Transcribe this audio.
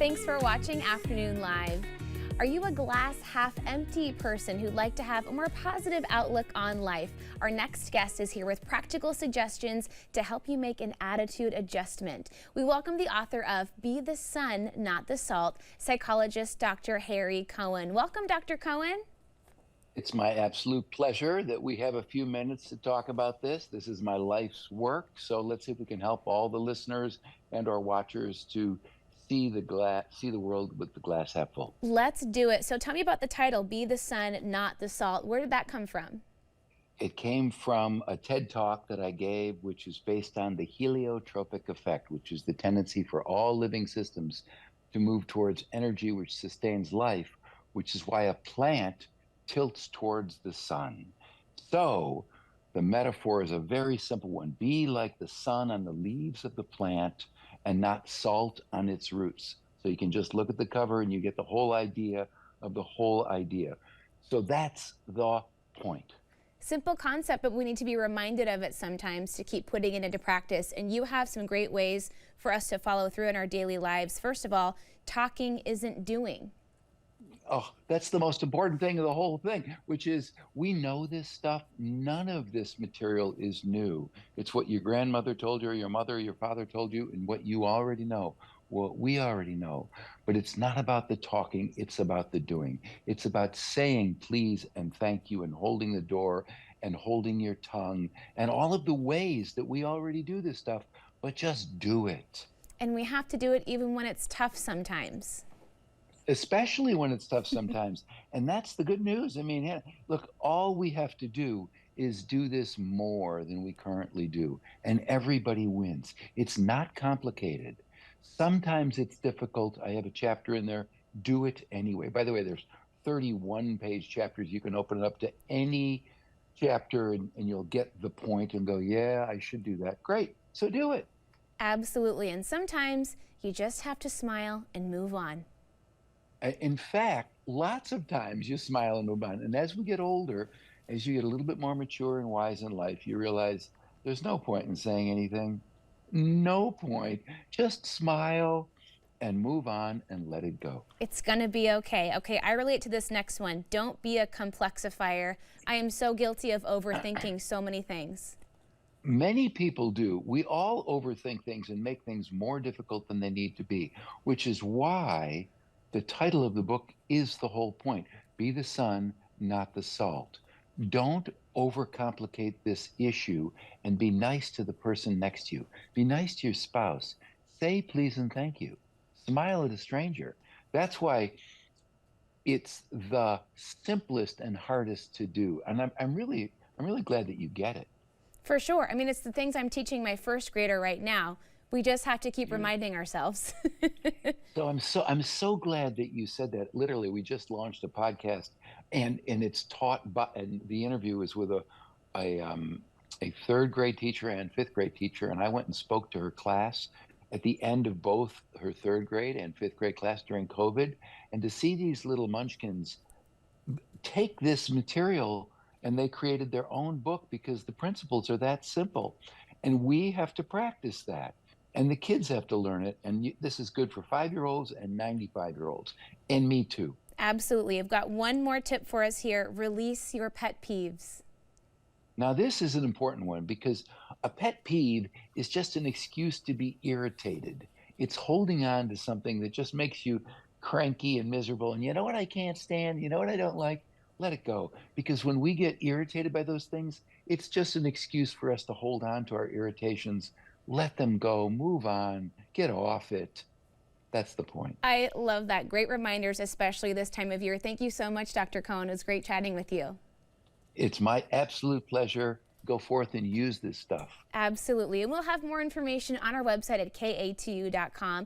Thanks for watching Afternoon Live. Are you a glass half empty person who'd like to have a more positive outlook on life? Our next guest is here with practical suggestions to help you make an attitude adjustment. We welcome the author of Be the Sun, Not the Salt, psychologist Dr. Harry Cohen. Welcome, Dr. Cohen. It's my absolute pleasure that we have a few minutes to talk about this. This is my life's work, so let's see if we can help all the listeners and our watchers to see the world with the glass half full. Let's do it. So tell me about the title, Be the Sun, Not the Salt. Where did that come from? It came from a TED Talk that I gave, which is based on the heliotropic effect, which is the tendency for all living systems to move towards energy which sustains life, which is why a plant tilts towards the sun. So the metaphor is a very simple one. Be like the sun on the leaves of the plant and not salt on its roots. So you can just look at the cover and you get the whole idea of the whole idea. So that's the point. Simple concept, but we need to be reminded of it sometimes to keep putting it into practice. And you have some great ways for us to follow through in our daily lives. First of all, talking isn't doing. Oh, that's the most important thing of the whole thing, which is we know this stuff. None of this material is new. It's what your grandmother told you, or your mother, or your father told you, and what you already know. Well, we already know. But it's not about the talking, it's about the doing. It's about saying please and thank you and holding the door and holding your tongue and all of the ways that we already do this stuff, but just do it. And we have to do it even when it's tough sometimes. Especially when it's tough sometimes. And that's the good news. I mean, look, all we have to do is do this more than we currently do, and everybody wins. It's not complicated. Sometimes it's difficult. I have a chapter in there, do it anyway. By the way, there's 31-page chapters. You can open it up to any chapter and you'll get the point and go, yeah, I should do that. Great, so do it. Absolutely, and sometimes you just have to smile and move on. In fact, lots of times you smile and move on. And as we get older, as you get a little bit more mature and wise in life, you realize there's no point in saying anything. No point. Just smile and move on and let it go. It's going to be okay. Okay, I relate to this next one. Don't be a complexifier. I am so guilty of overthinking so many things. Many people do. We all overthink things and make things more difficult than they need to be, which is why the title of the book is the whole point. Be the sun, not the salt. Don't overcomplicate this issue and be nice to the person next to you. Be nice to your spouse. Say please and thank you. Smile at a stranger. That's why it's the simplest and hardest to do. And I'm really glad that you get it. For sure. I mean, it's the things I'm teaching my first grader right now. We just have to keep reminding ourselves. So I'm so glad that you said that. Literally, we just launched a podcast, and it's taught by, and the interview is with a third grade teacher and fifth grade teacher, and I went and spoke to her class at the end of both her third grade and fifth grade class during COVID, and to see these little munchkins take this material and they created their own book because the principles are that simple, and we have to practice that. And the kids have to learn it. And this is good for 5-year-olds and 95-year-olds. And me too. Absolutely. I've got one more tip for us here. Release your pet peeves. Now, this is an important one because a pet peeve is just an excuse to be irritated. It's holding on to something that just makes you cranky and miserable. And you know what I can't stand? You know what I don't like? Let it go. Because when we get irritated by those things, it's just an excuse for us to hold on to our irritations. Let them go, move on, get off it. That's the point. I love that. Great reminders, especially this time of year. Thank you so much, Dr. Cohen. It was great chatting with you. It's my absolute pleasure. Go forth and use this stuff. Absolutely. And we'll have more information on our website at ka2u.com.